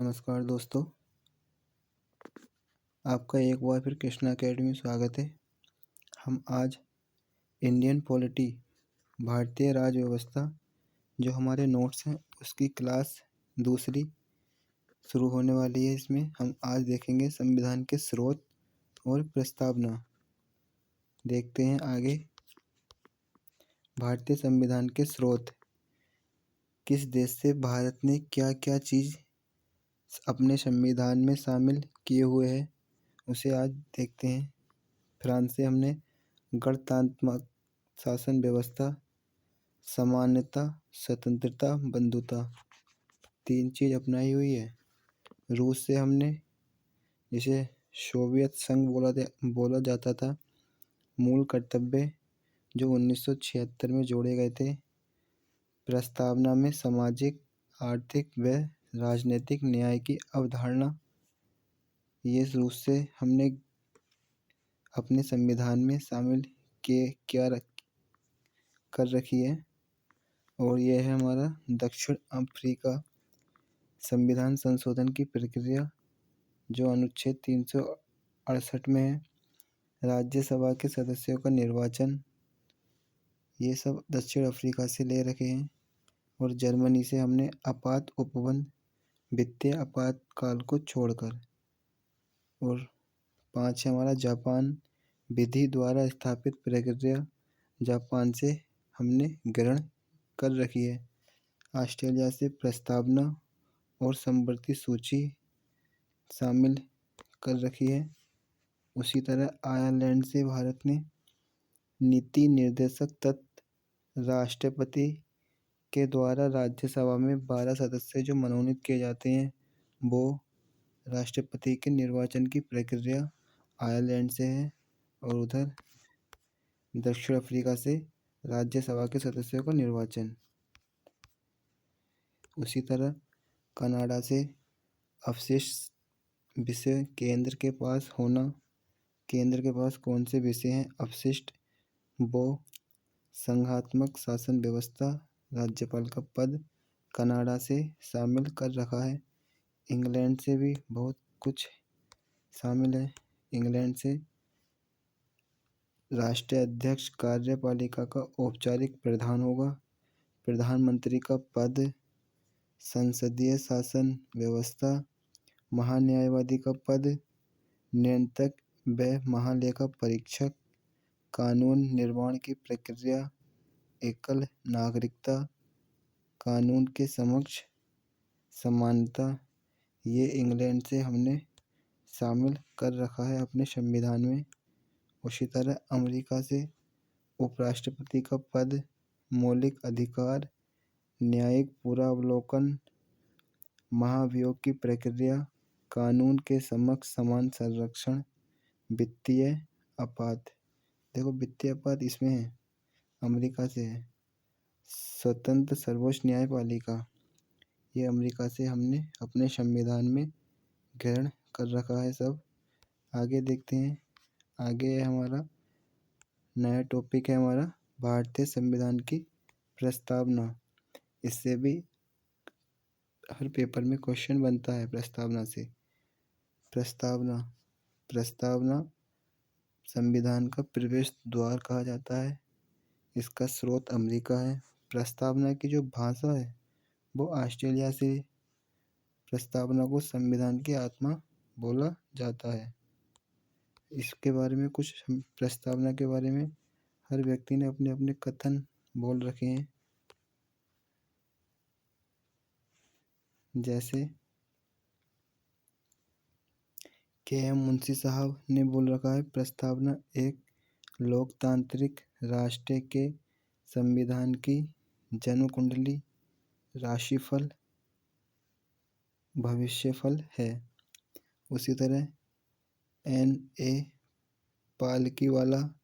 नमस्कार दोस्तों, आपका एक बार फिर कृष्णा अकेडमी में स्वागत है। हम आज इंडियन पॉलिटी भारतीय राज व्यवस्था जो हमारे नोट्स हैं उसकी क्लास दूसरी शुरू होने वाली है। इसमें हम आज देखेंगे संविधान के स्रोत और प्रस्तावना। देखते हैं आगे। भारतीय संविधान के स्रोत। किस देश से भारत ने क्या क्या चीज़ अपने संविधान में शामिल किए हुए हैं उसे आज देखते हैं। फ्रांस से हमने गणतंत्रात्मक शासन व्यवस्था, समानता, स्वतंत्रता, बंधुता, तीन चीज अपनाई हुई है। रूस से हमने जिसे सोवियत संघ बोला जाता था, मूल कर्तव्य जो 1976 में जोड़े गए थे। प्रस्तावना में सामाजिक, आर्थिक व राजनीतिक न्याय की अवधारणा, ये रूस से हमने अपने संविधान में शामिल कर रखी है। और यह है हमारा दक्षिण अफ्रीका संविधान संशोधन की प्रक्रिया जो अनुच्छेद 368 में है। राज्यसभा के सदस्यों का निर्वाचन, ये सब दक्षिण अफ्रीका से ले रखे हैं। और जर्मनी से हमने आपात उपबंध, वित्तीय आपातकाल को छोड़कर। और 5 है हमारा जापान, विधि द्वारा स्थापित प्रक्रिया जापान से हमने ग्रहण कर रखी है। ऑस्ट्रेलिया से प्रस्तावना और समवर्ती सूची शामिल कर रखी है। उसी तरह आयरलैंड से भारत ने नीति निर्देशक तत्व, राष्ट्रपति के द्वारा राज्यसभा में 12 सदस्य जो मनोनीत किए जाते हैं, वो राष्ट्रपति के निर्वाचन की प्रक्रिया आयरलैंड से है। और उधर दक्षिण अफ्रीका से राज्यसभा के सदस्यों का निर्वाचन। उसी तरह कनाडा से अवशिष्ट विषय केंद्र के पास होना। केंद्र के पास कौन से विषय हैं अवशिष्ट, वो संघात्मक शासन व्यवस्था, राज्यपाल का पद कनाडा से शामिल कर रखा है। इंग्लैंड से भी बहुत कुछ शामिल है। इंग्लैंड से राष्ट्रीय अध्यक्ष कार्यपालिका का औपचारिक प्रधान होगा, प्रधानमंत्री का पद, संसदीय शासन व्यवस्था, महान्यायवादी का पद, नियंत्रक व महालेखा परीक्षक, कानून निर्माण की प्रक्रिया, एकल नागरिकता, कानून के समक्ष समानता, ये इंग्लैंड से हमने शामिल कर रखा है अपने संविधान में। उसी तरह अमेरिका से उपराष्ट्रपति का पद, मौलिक अधिकार, न्यायिक पूर्वावलोकन, महाभियोग की प्रक्रिया, कानून के समक्ष समान संरक्षण, वित्तीय आपात। देखो वित्तीय आपात इसमें है, अमेरिका से है। स्वतंत्र सर्वोच्च न्यायपालिका, ये अमेरिका से हमने अपने संविधान में ग्रहण कर रखा है सब। आगे देखते हैं। आगे है हमारा नया टॉपिक है हमारा भारतीय संविधान की प्रस्तावना। इससे भी हर पेपर में क्वेश्चन बनता है प्रस्तावना से। प्रस्तावना प्रस्तावना संविधान का प्रवेश द्वार कहा जाता है। इसका स्रोत अमेरिका है। प्रस्तावना की जो भाषा है वो ऑस्ट्रेलिया से। प्रस्तावना को संविधान की आत्मा बोला जाता है। इसके बारे में कुछ प्रस्तावना के बारे में हर व्यक्ति ने अपने अपने कथन बोल रखे हैं। जैसे के.एम. मुंशी साहब ने बोल रखा है, प्रस्तावना एक लोकतांत्रिक राष्ट्र के संविधान की जन्म कुंडली, राशिफल, भविष्यफल है। उसी तरह N.A. पालकीवाला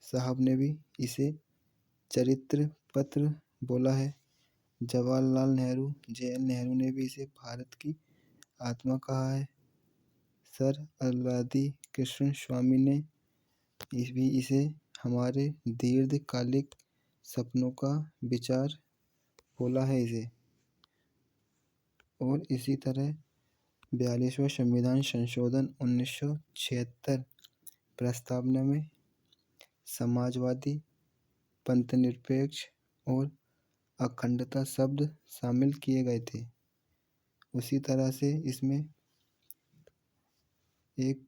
साहब ने भी इसे चरित्र पत्र बोला है। जवाहरलाल नेहरू, J.N. नेहरू ने भी इसे भारत की आत्मा कहा है। सर राधा कृष्ण स्वामी ने भी इसे हमारे दीर्घकालिक सपनों का विचार बोला है इसे। और इसी तरह 42वां संविधान संशोधन 1976 प्रस्तावना में समाजवादी, पंथनिरपेक्ष और अखंडता शब्द शामिल किए गए थे। उसी तरह से इसमें एक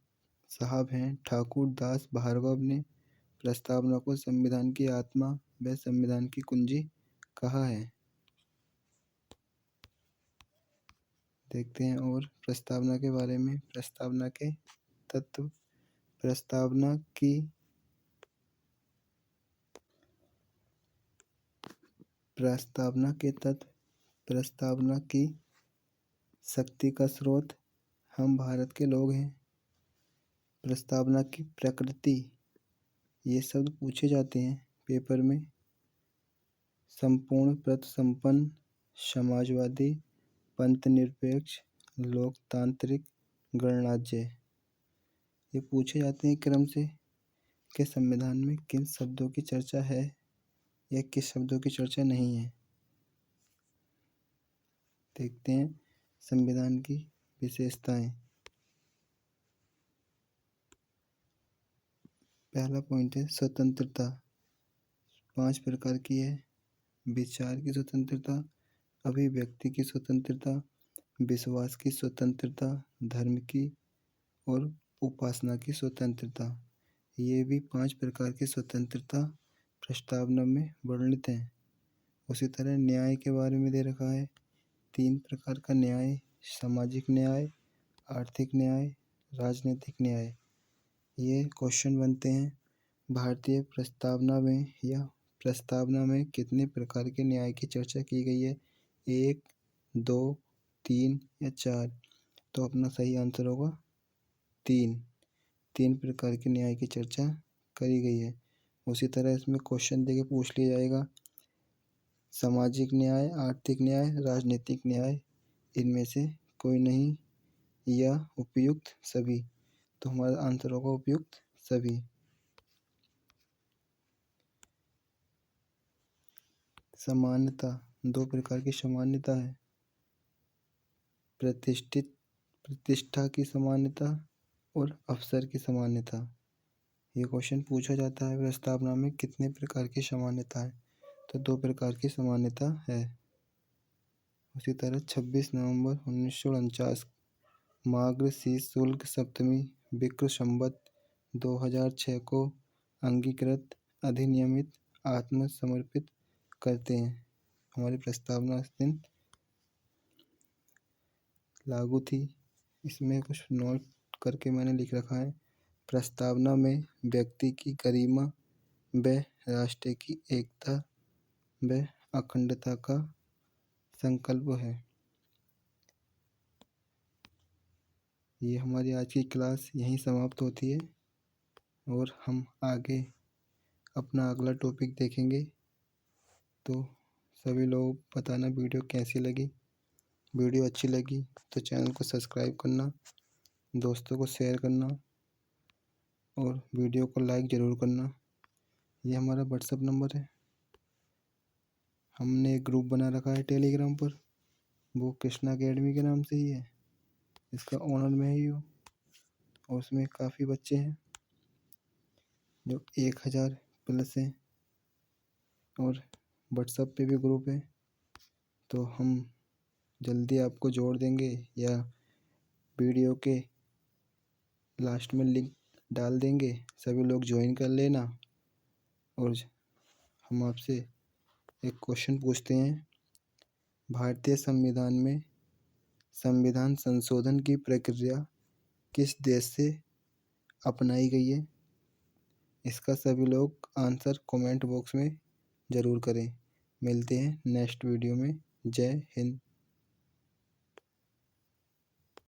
साहब हैं ठाकुर दास भार्गव ने प्रस्तावना को संविधान की आत्मा व संविधान की कुंजी कहा है। देखते हैं और प्रस्तावना के बारे में। प्रस्तावना के तत्व। प्रस्तावना के तत्व। प्रस्तावना की शक्ति का स्रोत हम भारत के लोग हैं। प्रस्तावना की प्रकृति, ये शब्द पूछे जाते हैं पेपर में। संपूर्ण प्रत संपन्न, समाजवादी, पंथनिरपेक्ष, लोकतांत्रिक, गणराज्य, ये पूछे जाते हैं क्रम से कि संविधान में किन शब्दों की चर्चा है या किस शब्दों की चर्चा नहीं है। देखते हैं संविधान की विशेषताएं। पहला पॉइंट है स्वतंत्रता। 5 प्रकार की है। विचार की स्वतंत्रता, अभिव्यक्ति की स्वतंत्रता, विश्वास की स्वतंत्रता, धर्म की और उपासना की स्वतंत्रता। ये भी 5 प्रकार की स्वतंत्रता प्रस्तावना में वर्णित है। उसी तरह न्याय के बारे में दे रखा है। 3 प्रकार का न्याय, सामाजिक न्याय, आर्थिक न्याय, राजनीतिक न्याय। ये क्वेश्चन बनते हैं। भारतीय प्रस्तावना में कितने प्रकार के न्याय की चर्चा की गई है? 1, 2, 3 या 4? तो अपना सही आंसर होगा 3। 3 प्रकार के न्याय की चर्चा करी गई है। उसी तरह इसमें क्वेश्चन देके पूछ लिया जाएगा सामाजिक न्याय, आर्थिक न्याय, राजनीतिक न्याय, इनमें से कोई नहीं या उपयुक्त सभी। तो हमारा आंसर होगा उपयुक्त सभी। समानता, 2 प्रकार की समानता है। प्रतिष्ठा की समानता और अवसर की समानता। ये क्वेश्चन पूछा जाता है प्रस्तावना में कितने प्रकार की समानता है? तो 2 प्रकार की समानता है। उसी तरह 26 नवंबर 1949 मार्गशीर्ष शुक्ल सप्तमी विक्रम संवत 2006 को अंगीकृत अधिनियमित आत्मसमर्पित करते हैं। हमारी प्रस्तावना उस दिन लागू थी। इसमें कुछ नोट करके मैंने लिख रखा है। प्रस्तावना में व्यक्ति की गरिमा व राष्ट्र की एकता व अखंडता का संकल्प है। ये हमारी आज की क्लास यहीं समाप्त होती है और हम आगे अपना अगला टॉपिक देखेंगे। तो सभी लोग बताना वीडियो कैसी लगी। वीडियो अच्छी लगी तो चैनल को सब्सक्राइब करना, दोस्तों को शेयर करना और वीडियो को लाइक ज़रूर करना। ये हमारा व्हाट्सएप नंबर है। हमने एक ग्रुप बना रखा है टेलीग्राम पर, वो कृष्णा अकेडमी के नाम से ही है। इसका ओनर मैं ही हूँ और उसमें काफ़ी बच्चे हैं जो 1000 प्लस हैं और व्हाट्सएप पे भी ग्रुप है। तो हम जल्दी आपको जोड़ देंगे या वीडियो के लास्ट में लिंक डाल देंगे, सभी लोग ज्वाइन कर लेना। और हम आपसे एक क्वेश्चन पूछते हैं, भारतीय संविधान में संविधान संशोधन की प्रक्रिया किस देश से अपनाई गई है? इसका सभी लोग आंसर कमेंट बॉक्स में ज़रूर करें। मिलते हैं नेक्स्ट वीडियो में। जय हिंद।